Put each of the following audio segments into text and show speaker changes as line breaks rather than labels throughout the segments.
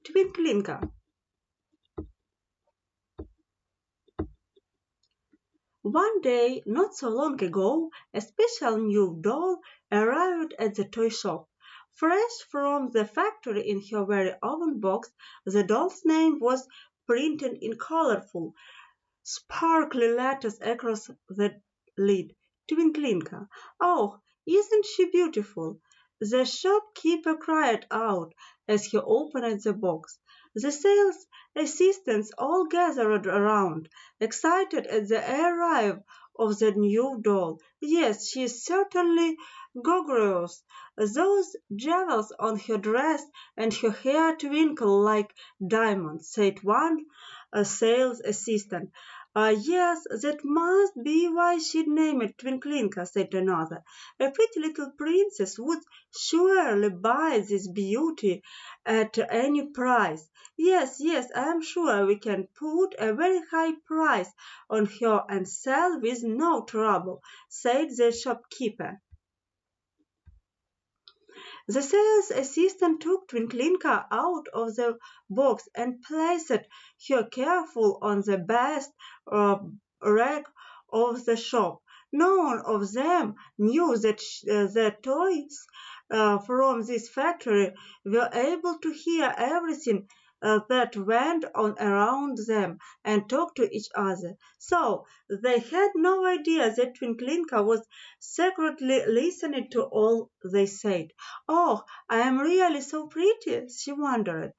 Twinklinka. One day, not so long ago, a special new doll arrived at the toy shop. Fresh from the factory in her very own box, the doll's name was printed in colorful, sparkly letters across the lid. Twinklinka. Oh, isn't she beautiful? The shopkeeper cried out as he opened the box. The sales assistants all gathered around, excited at the arrival of the new doll. Yes, she is certainly gorgeous. Those jewels on her dress and her hair twinkle like diamonds, said one sales assistant. Yes, that must be why she'd name it Twinklinka, said another. A pretty little princess would surely buy this beauty at any price. Yes, yes, I am sure we can put a very high price on her and sell with no trouble, said the shopkeeper. The sales assistant took Twinklinka out of the box and placed her carefully on the best uh, rack of the shop. None of them knew that the toys from this factory were able to hear everything that went on around them and talk to each other. So they had no idea that Twinklinka was secretly listening to all they said. Oh, I am really so pretty, she wondered,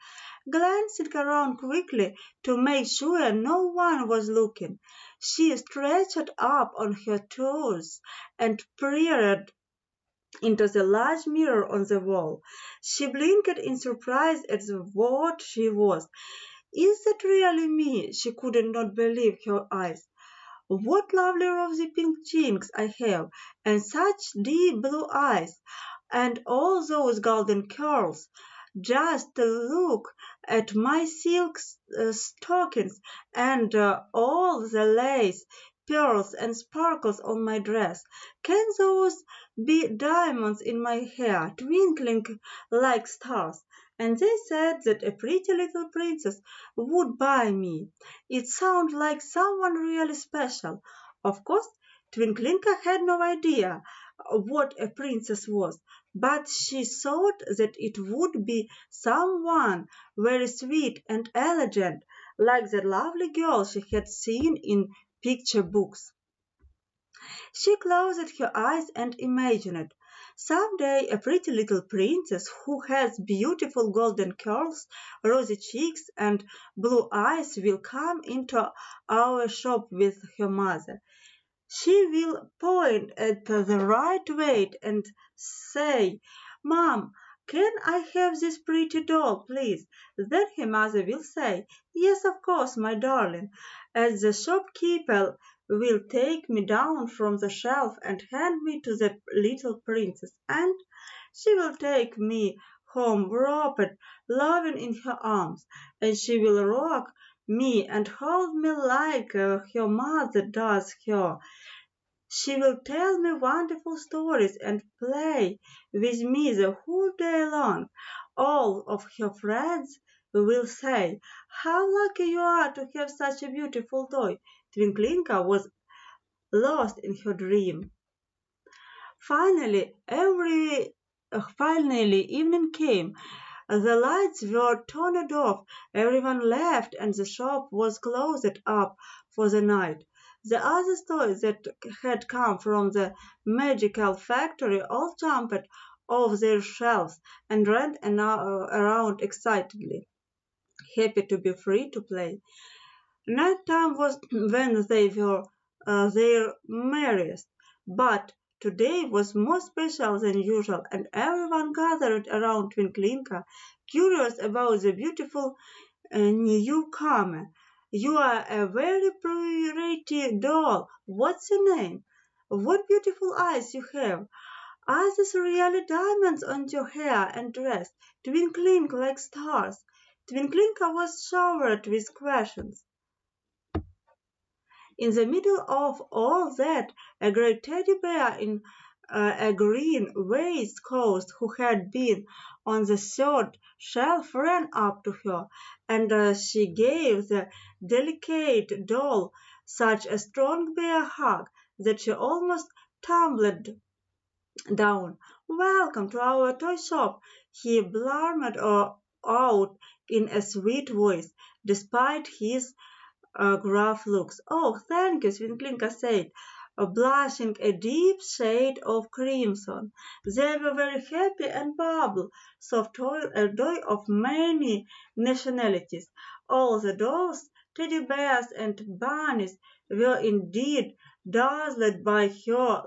glancing around quickly to make sure no one was looking. She stretched up on her toes and peered into the large mirror on the wall. She blinked in surprise at what she was. Is that really me? She could not believe her eyes. What lovely rosy pink cheeks I have, and such deep blue eyes, and all those golden curls. Just look at my silk stockings and all the lace, pearls, and sparkles on my dress. Can those be diamonds in my hair, twinkling like stars? And they said that a pretty little princess would buy me. It sounded like someone really special. Of course, Twinklinka had no idea what a princess was, but she thought that it would be someone very sweet and elegant, like the lovely girl she had seen in picture books. She closed her eyes and imagined. Some day a pretty little princess who has beautiful golden curls, rosy cheeks, and blue eyes will come into our shop with her mother. She will point at the right way and say, Mom, can I have this pretty doll, please? Then her mother will say, Yes, of course, my darling. And the shopkeeper will take me down from the shelf and hand me to the little princess. And she will take me home wrapped, loving in her arms. And she will rock me and hold me like her mother does her. She will tell me wonderful stories and play with me the whole day long. All of her friends will say, How lucky you are to have such a beautiful toy. Twinklinka was lost in her dream. Finally, evening came. The lights were turned off, everyone left, and the shop was closed up for the night. The other toys that had come from the magical factory all jumped off their shelves and ran around excitedly, happy to be free to play. Night time was when they were their merriest, but today was more special than usual, and everyone gathered around Twinklinka, curious about the beautiful newcomer. You are a very pretty doll. What's your name? What beautiful eyes you have. Are these really diamonds on your hair and dress, twinkling like stars? Twinklinka was showered with questions. In the middle of all that, a great teddy bear in a green waistcoat who had been on the third shelf ran up to her, and she gave the delicate doll such a strong bear hug that she almost tumbled down. "Welcome to our toy shop," he blurted out in a sweet voice, despite his gruff looks. "Oh, thank you," Twinklinka said, blushing a deep shade of crimson. They were very happy and bubble, soft toy, a toy of many nationalities. All the dolls, teddy bears, and bunnies were indeed dazzled by her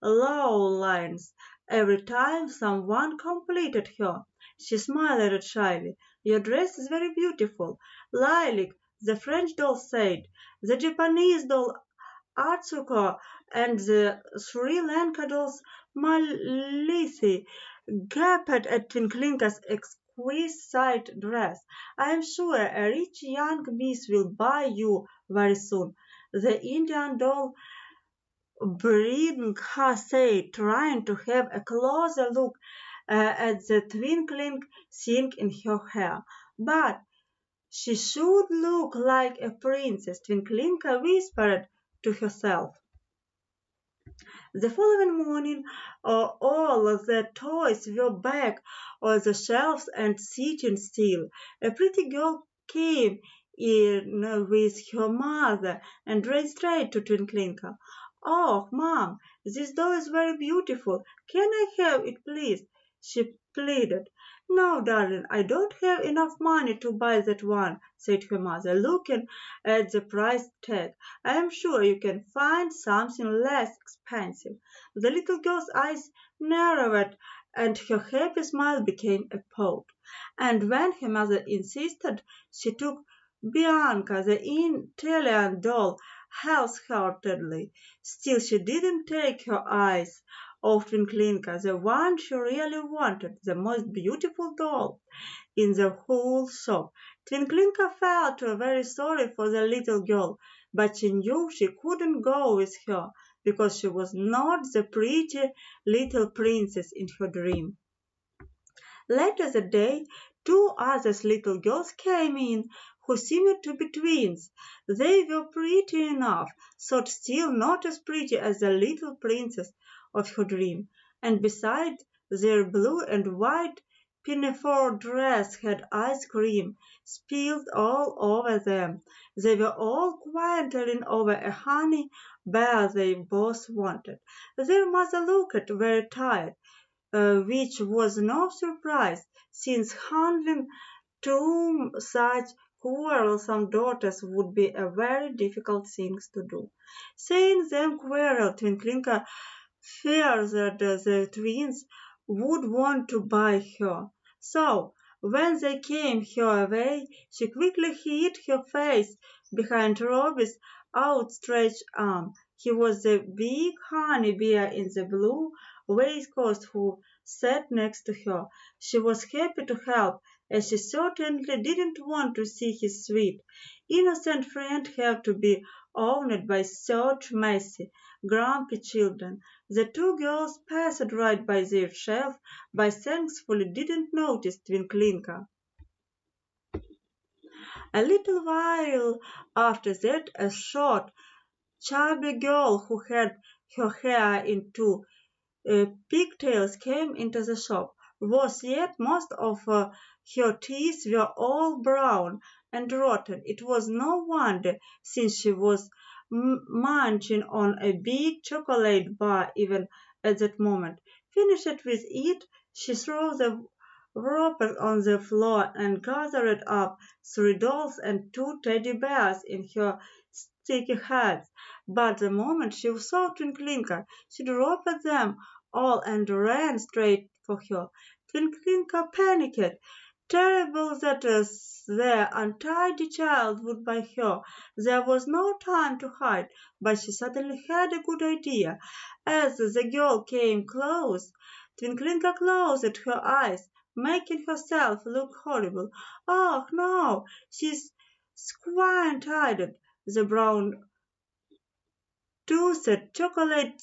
low lines. Every time someone completed her, she smiled shyly. "Your dress is very beautiful. Lilac, the French doll said. The Japanese doll Atsuko and the Sri Lanka dolls Malithi gaped at Twinklinka's exquisite dress. "I am sure a rich young miss will buy you very soon," the Indian doll Brinka said, trying to have a closer look at the twinkling thing in her hair. "But she should look like a princess," Twinklinka whispered to herself. The following morning all of the toys were back on the shelves and sitting still. A pretty girl came in with her mother and ran straight to Twinklinka. "Oh, Mom, this doll is very beautiful. Can I have it, please?" she pleaded. "No, darling, I don't have enough money to buy that one," said her mother, looking at the price tag. "I am sure you can find something less expensive." The little girl's eyes narrowed and her happy smile became a pout. And when her mother insisted, she took Bianca, the Italian doll, half-heartedly. Still, she didn't take her eyes off Twinklinka, the one she really wanted, the most beautiful doll in the whole shop. Twinklinka felt very sorry for the little girl, but she knew she couldn't go with her because she was not the pretty little princess in her dream. Later that day, two other little girls came in who seemed to be twins. They were pretty enough, though still not as pretty as the little princess of her dream, and besides, their blue and white pinafore dress had ice cream spilled all over them. They were all quarreling over a honey bear they both wanted. Their mother looked very tired, which was no surprise, since handling two such quarrelsome daughters would be a very difficult thing to do. Seeing them quarrel, Twinklinka feared that the twins would want to buy her. So, when they came her way, she quickly hid her face behind Robbie's outstretched arm. He was the big honey bear in the blue waistcoat who sat next to her. She was happy to help, as she certainly didn't want to see his sweet, innocent friend have to be owned by such messy, grumpy children. The two girls passed right by their shelf, but thankfully didn't notice Twinklinka. A little while after that, a short, chubby girl who had her hair into pigtails came into the shop. Worse yet, most of her teeth were all brown and rotten. It was no wonder, since she was munching on a big chocolate bar even at that moment. Finished with it, she threw the wrapper on the floor and gathered up three dolls and two teddy bears in her sticky hands. But the moment she saw Twinklinka, she dropped them all and ran straight for her. Twinklinka panicked, terrible that the untidy child would buy her. There was no time to hide, but she suddenly had a good idea. As the girl came close, Twinklinka closed her eyes, making herself look horrible. "Oh, no, she's squint-eyed," the brown-toothed chocolate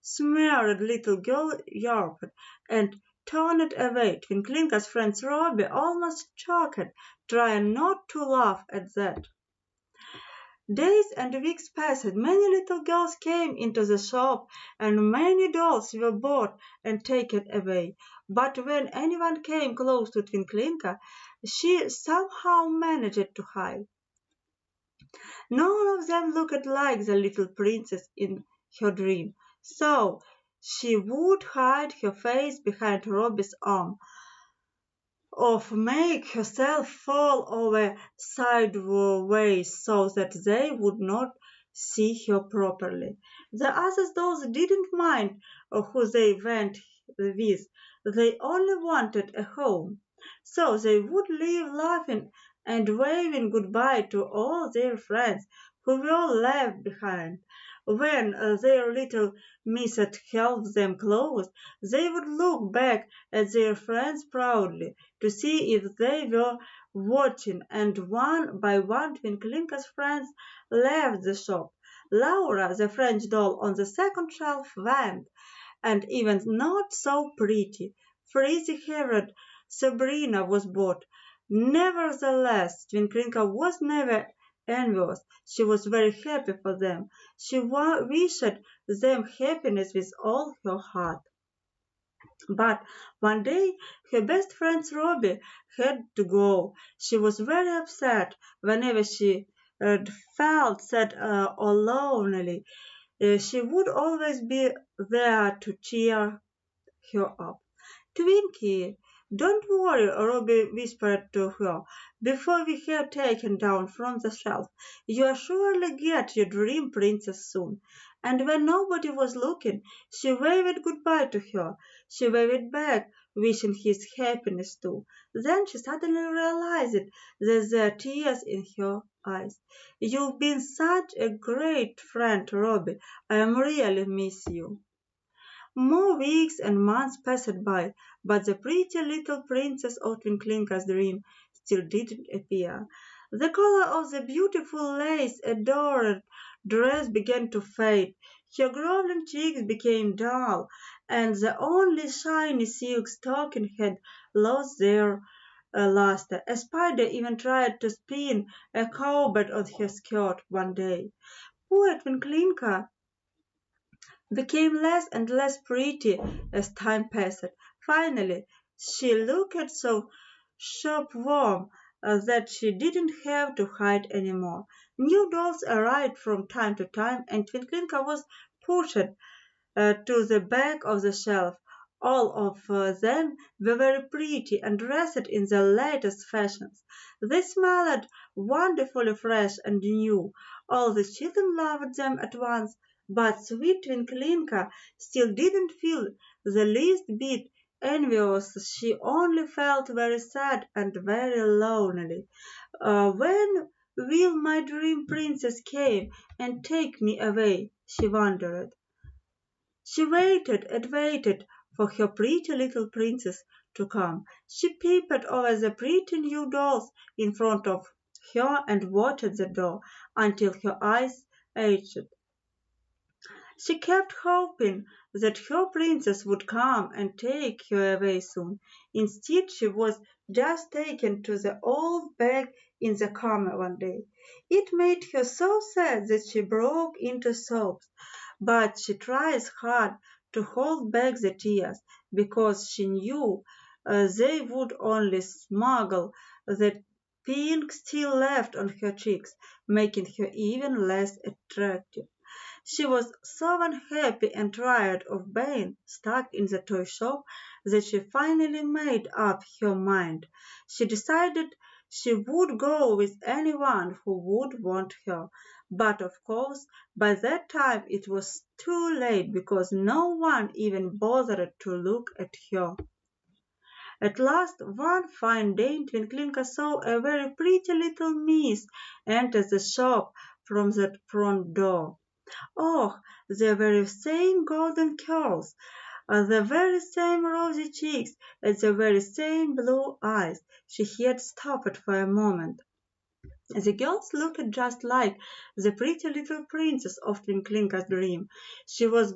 smeared little girl yelped, and turned away. Twinklinka's friend Robbie almost choked, trying not to laugh at that. Days and weeks passed. Many little girls came into the shop, and many dolls were bought and taken away. But when anyone came close to Twinklinka, she somehow managed to hide. None of them looked like the little princess in her dream, so she would hide her face behind Robbie's arm, or make herself fall over sideways so that they would not see her properly. The other dolls didn't mind who they went with, they only wanted a home. So they would leave laughing and waving goodbye to all their friends who were left behind. When their little missus helped them close, they would look back at their friends proudly to see if they were watching, and one by one Twinklinka's friends left the shop. Laura, the French doll on the second shelf, went, and even not so pretty, frizzy-haired Sabrina was bought. Nevertheless, Twinklinka was never envious. She was very happy for them. She wished them happiness with all her heart. But one day her best friend Robbie had to go. She was very upset whenever she felt sad or lonely. She would always be there to cheer her up. Twinkie, don't worry, Robbie whispered to her, before we have taken down from the shelf. You'll surely get your dream princess soon. And when nobody was looking, she waved goodbye to her. She waved back, wishing his happiness too. Then she suddenly realized that there were tears in her eyes. You've been such a great friend, Robbie. I really miss you. More weeks and months passed by, but the pretty little princess of Twinklinka's dream still didn't appear. The color of the beautiful lace-adorned dress began to fade. Her glowing cheeks became dull, and the only shiny silk stocking had lost their luster. A spider even tried to spin a cobweb on her skirt one day. Poor Twinklinka became less and less pretty as time passed. Finally, she looked so shopworn that she didn't have to hide anymore. New dolls arrived from time to time, and Twinklinka was pushed to the back of the shelf. All of them were very pretty and dressed in the latest fashions. They smelled wonderfully fresh and new. All the children loved them at once, but sweet Twinklinka still didn't feel the least bit envious. She only felt very sad and very lonely. When will my dream princess come and take me away? She wondered. She waited and waited for her pretty little princess to come. She peeped over the pretty new dolls in front of her and watched the door until her eyes ached. She kept hoping that her princess would come and take her away soon. Instead, she was just taken to the old bag in the corner one day. It made her so sad that she broke into sobs, but she tried hard to hold back the tears because she knew they would only smuggle the pink still left on her cheeks, making her even less attractive. She was so unhappy and tired of being stuck in the toy shop that she finally made up her mind. She decided she would go with anyone who would want her. But of course, by that time it was too late because no one even bothered to look at her. At last, one fine day, Twinklinka saw a very pretty little miss enter the shop from the front door. Oh, the very same golden curls, the very same rosy cheeks, and the very same blue eyes. She had stopped for a moment. The girls looked just like the pretty little princess of Twinklinka's dream. She was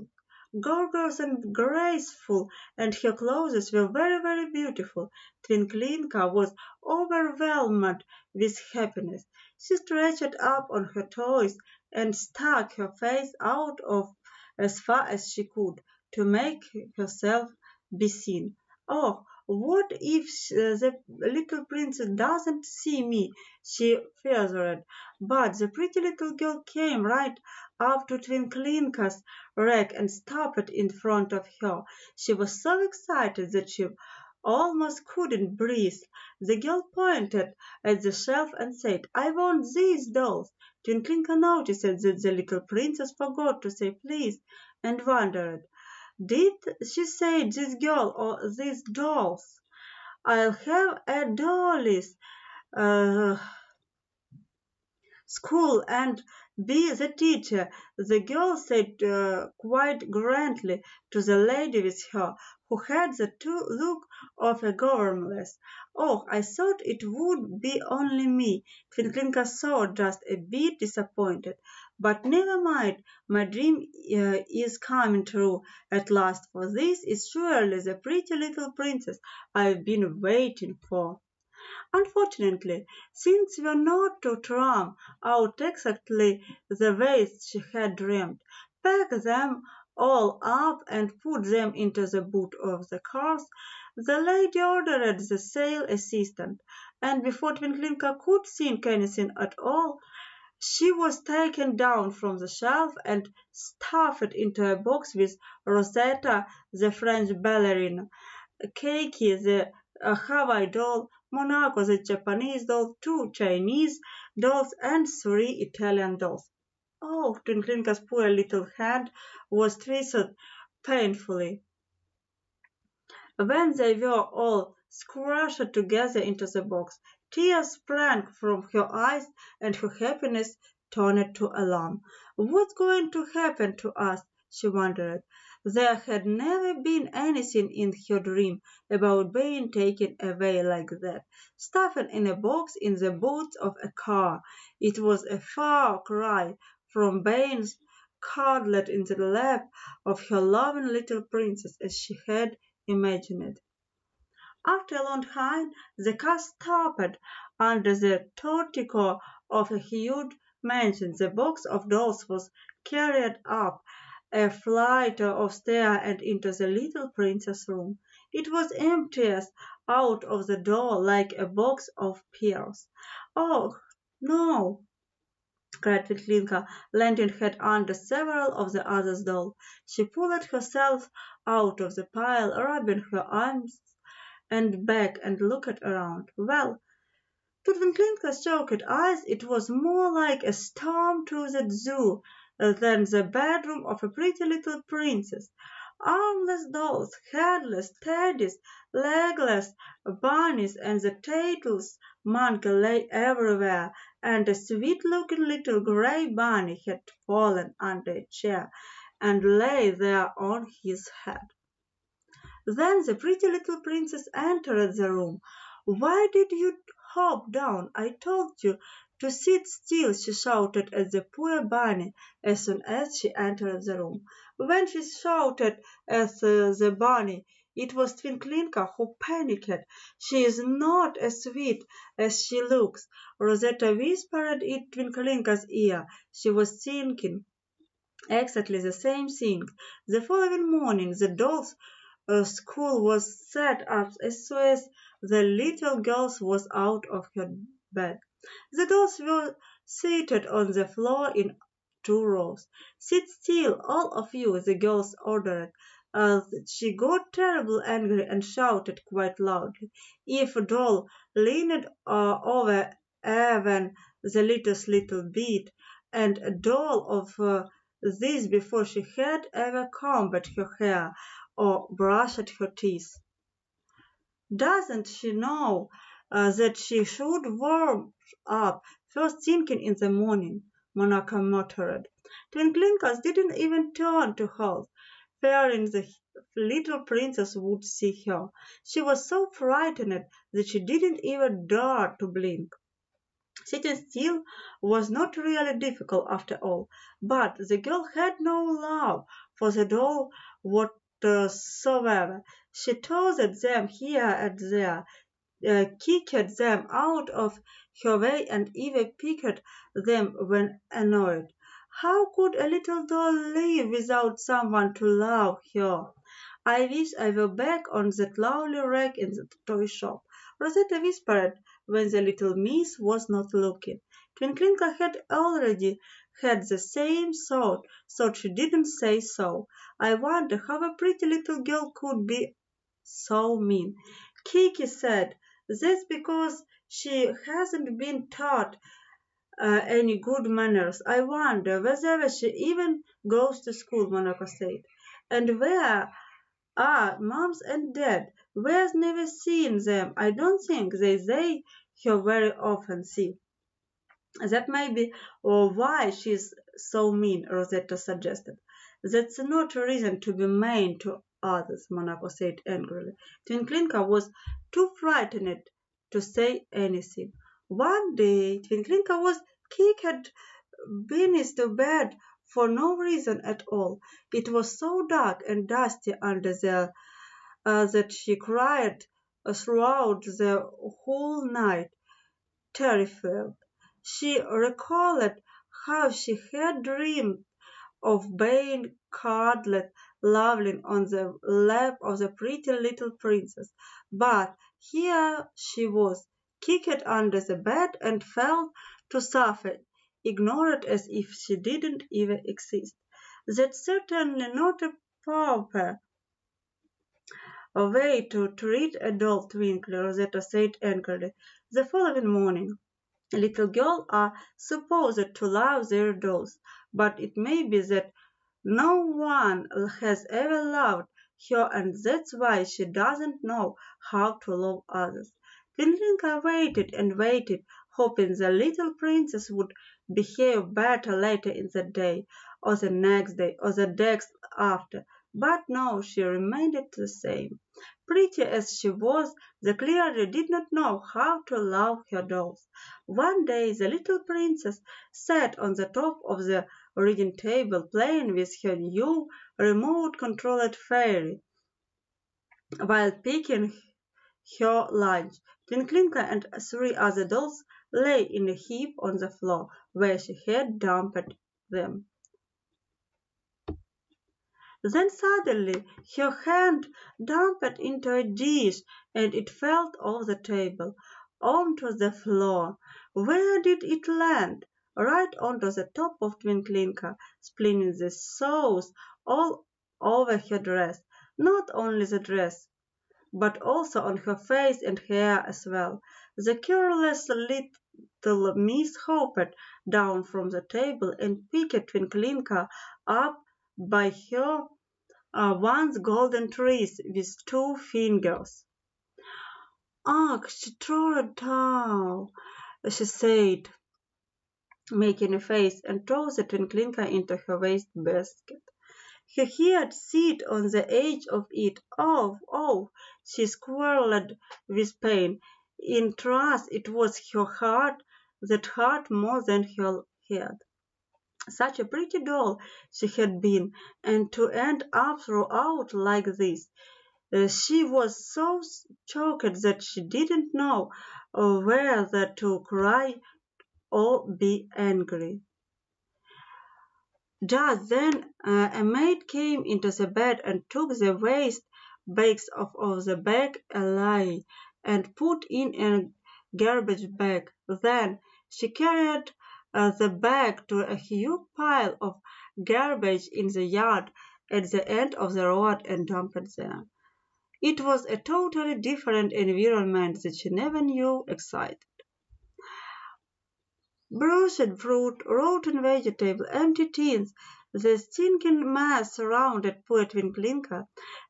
gorgeous and graceful, and her clothes were very, very beautiful. Twinklinka was overwhelmed with happiness. She stretched up on her toes and stuck her face out of as far as she could to make herself be seen. Oh, what if the little princess doesn't see me? She feared. But the pretty little girl came right up to Twinklinka's rack and stopped in front of her. She was so excited that she almost couldn't breathe. The girl pointed at the shelf and said, "I want these dolls." Twinklinka noticed that the little princess forgot to say please and wondered, did she say this girl or these dolls? "I'll have a dollies uh, school and be the teacher," the girl said quite grandly to the lady with her, who had the look of a governess. "Oh, I thought it would be only me." Twinklinka thought just a bit disappointed. "But never mind, my dream is coming true at last, for this is surely the pretty little princess I've been waiting for." Unfortunately, things were not to turn out exactly the way she had dreamed. Pack them all up and put them into the boot of the cars, the lady ordered the sale assistant, and before Twinklinka could think anything at all, she was taken down from the shelf and stuffed into a box with Rosetta, the French ballerina, Keiki, the Hawaii doll, Monaco, the Japanese doll, two Chinese dolls, and three Italian dolls. Oh, Twinklinka's poor little hand was twisted painfully. When they were all squashed together into the box, tears sprang from her eyes and her happiness turned to alarm. "What's going to happen to us?" she wondered. There had never been anything in her dream about being taken away like that, stuffed in a box in the boot of a car. It was a far cry from being cuddled in the lap of her loving little princess as she had imagined. After a long time, the car stopped under the portico of a huge mansion. The box of dolls was carried up a flight of stairs and into the little princess' room. It was empty out of the door like a box of pearls. "Oh, no!" cried Twinklinka, landing head under several of the other dolls. She pulled herself out of the pile, rubbing her arms and back and looked around. Well, to Twinklinka's shocked eyes, it was more like a storm-toothed zoo than the bedroom of a pretty little princess. Armless dolls, headless teddies, legless bunnies, and the tailless monkey lay everywhere, and a sweet-looking little gray bunny had fallen under a chair and lay there on his head. Then the pretty little princess entered the room. "Why did you hop down? I told you to sit still," she shouted at the poor bunny as soon as she entered the room. When she shouted at the bunny, it was Twinklinka who panicked. "She is not as sweet as she looks," Rosetta whispered in Twinklinka's ear. She was thinking exactly the same thing. The following morning, the dolls' school was set up as soon as the little girl was out of her bed. The dolls were seated on the floor in two rows. "Sit still, all of you," the girls ordered. She got terribly angry and shouted quite loudly. If a doll leaned over even the little bit, and a doll of this before she had ever combed her hair or brushed her teeth. "Doesn't she know that she should warm up first thing in the morning?" Monaco muttered. Twinklinka didn't even turn to her, fearing the little princess would see her. She was so frightened that she didn't even dare to blink. Sitting still was not really difficult after all, but the girl had no love for the doll whatsoever. She tossed them here and there, kicked them out of her way, and even picked them when annoyed. How could a little doll live without someone to love her? I wish I were back on that lovely rack in the toy shop, Rosetta whispered when the little miss was not looking. Twinklinka had already had the same thought, so she didn't say so. I wonder how a pretty little girl could be so mean. Kiki said, "That's because she hasn't been taught any good manners. I wonder whether she even goes to school," Monaco said. "And where are Mums and Dad? We've never seen them. I don't think they her very often, see." "That may be why she's so mean," Rosetta suggested. "That's not a reason to be mean to others," Monaco said angrily. Twinklinka was too frightened to say anything. One day Twinklinka was kicked beneath the bed for no reason at all. It was so dark and dusty under there that she cried throughout the whole night, terrified. She recalled how she had dreamed of being cuddled lovingly on the lap of the pretty little princess. But here she was, kicked under the bed and fell to suffer, ignored as if she didn't even exist. That's certainly not a proper way to treat a doll, Twinkle, Rosetta said angrily. The following morning, little girls are supposed to love their dolls, but it may be that no one has ever loved her, and that's why she doesn't know how to love others. Twinklinka waited and waited, hoping the little princess would behave better later in the day, or the next day, or the next after. But no, she remained the same. Pretty as she was, the clearly did not know how to love her dolls. One day the little princess sat on the top of the reading table playing with her new remote-controlled fairy while picking her lunch. Twinklinka and three other dolls lay in a heap on the floor where she had dumped them. Then suddenly her hand dumped into a dish and it fell off the table onto the floor. Where did it land? Right onto the top of Twinklinka, spilling the sauce all over her dress. Not only the dress, but also on her face and hair as well. The careless little miss hopped down from the table and picked Twinklinka up by her once golden trees with two fingers. "Ugh, she tore it down," she said, making a face, and threw the Twinklinka into her waste basket. Her head sit on the edge of it. "Oh, oh!" she squealed with pain. In truth, it was her heart that hurt more than her head. Such a pretty doll she had been, and to end up throughout like this. She was so choked that she didn't know whether to cry or be angry. Just then a maid came into the bed and took the waste bags of the bag away and put in a garbage bag. Then she carried the bag to a huge pile of garbage in the yard at the end of the road and dumped it there. It was a totally different environment that she never knew existed. Bruised fruit, rotten vegetables, empty tins, the stinking mess surrounded poor Twinklinka,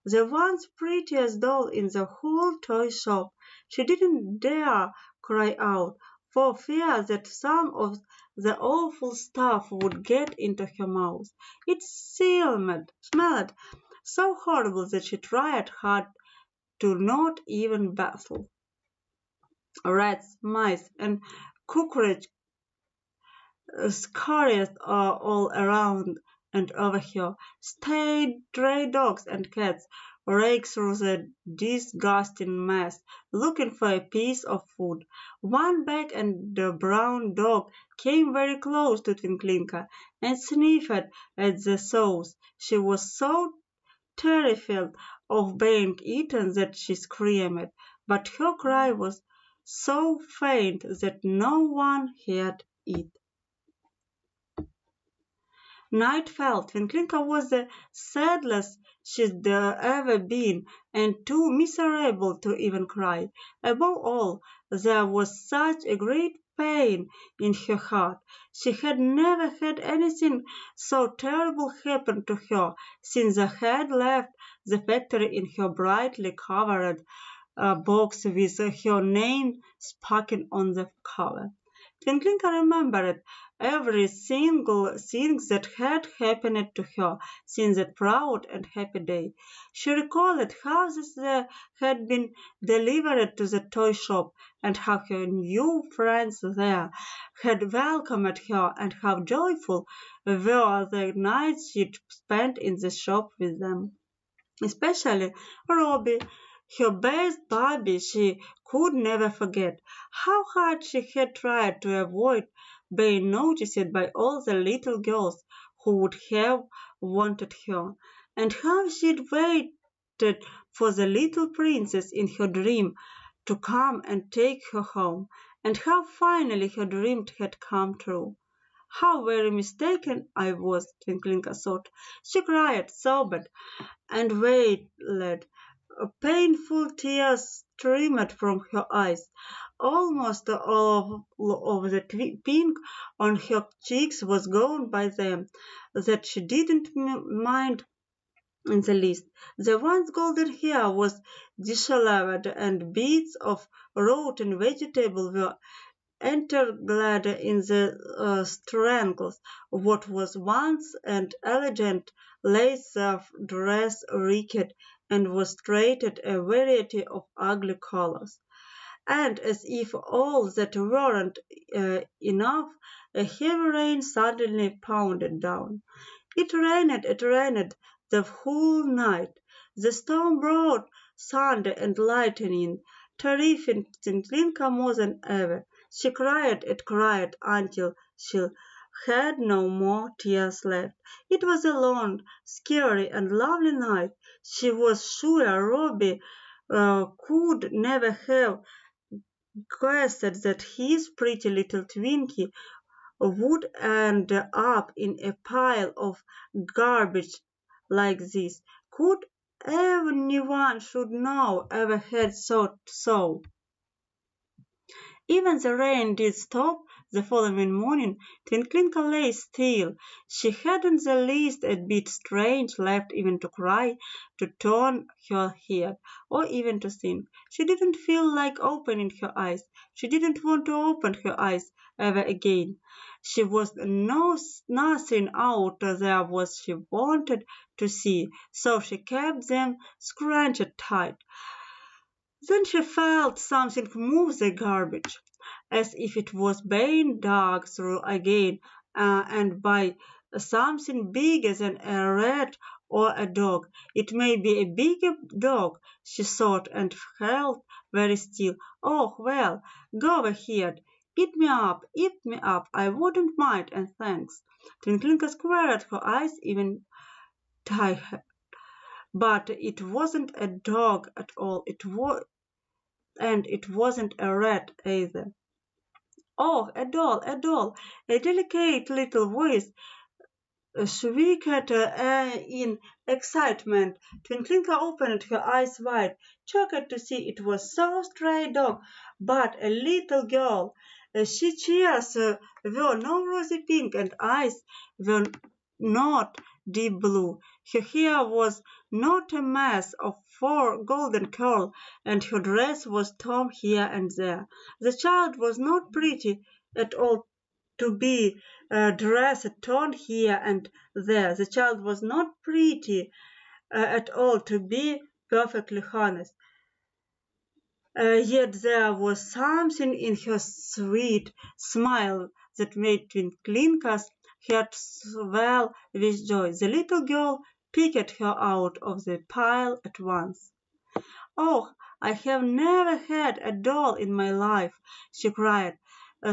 the once prettiest doll in the whole toy shop. She didn't dare cry out, for fear that some of the awful stuff would get into her mouth. It smelled so horrible that she tried hard to not even battle. Rats, mice, and cockroach scurried all around and over her. Stray dogs and cats raked through the disgusting mess, looking for a piece of food. One black and brown dog came very close to Twinklinka and sniffed at the sauce. She was so terrified of being eaten that she screamed, but her cry was so faint that no one heard it. Night fell. Twinklinka was the saddest she'd ever been, and too miserable to even cry. Above all, there was such a great pain in her heart. She had never had anything so terrible happen to her since they had left the factory in her brightly covered box with her name sparkling on the cover. Twinklinka remembered every single thing that had happened to her since that proud and happy day. She recalled how they had been delivered to the toy shop and how her new friends there had welcomed her and how joyful were the nights she'd spent in the shop with them. Especially Robbie, her best baby, she could never forget how hard she had tried to avoid being noticed by all the little girls who would have wanted her, and how she'd waited for the little princess in her dream to come and take her home, and how finally her dream had come true. How very mistaken I was, Twinklinka thought. She cried, sobbed, and wailed. Painful tears streamed from her eyes. Almost all of the pink on her cheeks was gone by then, that she didn't mind in the least. The once golden hair was disheveled, and bits of rotten vegetable were entangled in the strangles. What was once an elegant lace dress reeked and was straightened a variety of ugly colors. And as if all that weren't enough, a heavy rain suddenly pounded down. It rained the whole night. The storm brought thunder and lightning, terrifying Twinklinka more than ever. She cried and cried until she had no more tears left. It was a long, scary, and lovely night. She was sure Robbie could never have guessed that his pretty little Twinkie would end up in a pile of garbage like this. Could anyone should know ever had thought so? Even the rain did stop the following morning. Twinklinka lay still. She hadn't the least a bit strange left even to cry, to turn her head, or even to think. She didn't feel like opening her eyes. She didn't want to open her eyes ever again. She was nothing out there was she wanted to see, so she kept them scrunched tight. Then she felt something move the garbage, as if it was being dug through again, and by something bigger than a rat or a dog. It may be a bigger dog, she thought, and held very still. Oh, well, go ahead. Eat me up. I wouldn't mind, and thanks. Twinklinka squared her eyes even tighter. But it wasn't a dog at all. And it wasn't a rat either. Oh, a doll, a delicate little voice shrieked in excitement. Twinklinka opened her eyes wide, shocked to see it was so stray dog, but a little girl. She cheers were no rosy pink, and eyes were not deep blue. Her hair was not a mass of four golden curls, and her dress was torn here and there. The child was not pretty at all to be dressed torn here and there. The child was not pretty at all to be perfectly honest. Yet there was something in her sweet smile that made Twinklinka's heart swell with joy. The little girl picked her out of the pile at once. "Oh, I have never had a doll in my life!" she cried,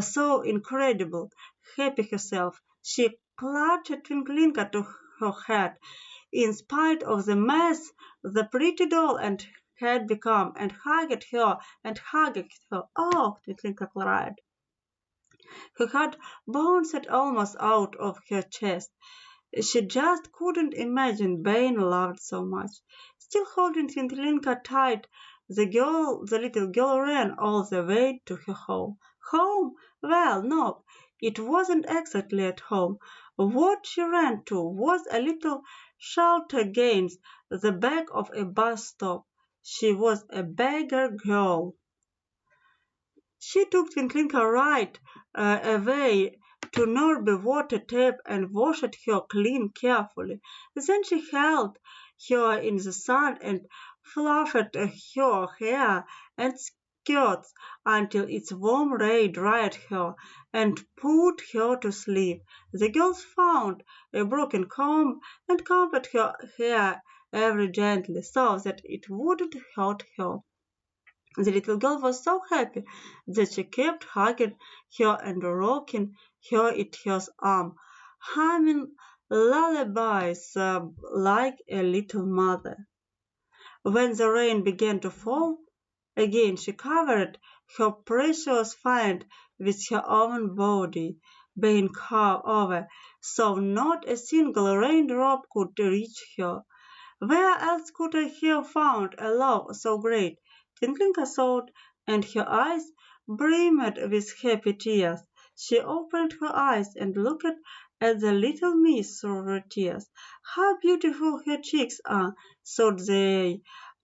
so incredible, happy herself. She clutched Twinklinka to her head, in spite of the mess the pretty doll had become, and hugged her and hugged her. "Oh!" Twinklinka cried. Her heart bounced almost out of her chest. She just couldn't imagine being loved so much. Still holding Twinklinka tight, the little girl ran all the way to her home. Home? Well, no, it wasn't exactly at home. What she ran to was a little shelter against the back of a bus stop. She was a beggar girl. She took Twinklinka right away to Norby water tap and washed her clean carefully. Then she held her in the sun and fluffed her hair and skirts until its warm ray dried her and put her to sleep. The girls found a broken comb and combed her hair very gently so that it wouldn't hurt her. The little girl was so happy that she kept hugging her and rocking her in her arm, humming lullabies like a little mother. When the rain began to fall again, she covered her precious find with her own body, being covered over so not a single raindrop could reach her. Where else could I have found a love so great? Twinklinka thought, and her eyes brimmed with happy tears. She opened her eyes and looked at the little miss through her tears. How beautiful her cheeks are, thought they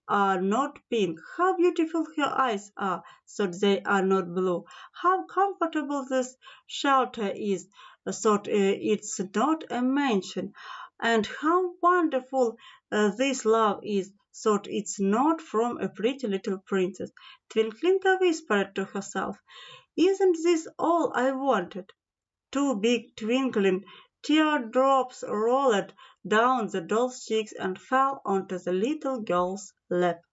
are not pink. How beautiful her eyes are, thought they are not blue. How comfortable this shelter is, thought it's not a mansion. And how wonderful this love is, thought it's not from a pretty little princess. Twinklinka whispered to herself, "Isn't this all I wanted?" Two big twinkling teardrops rolled down the doll's cheeks and fell onto the little girl's lap.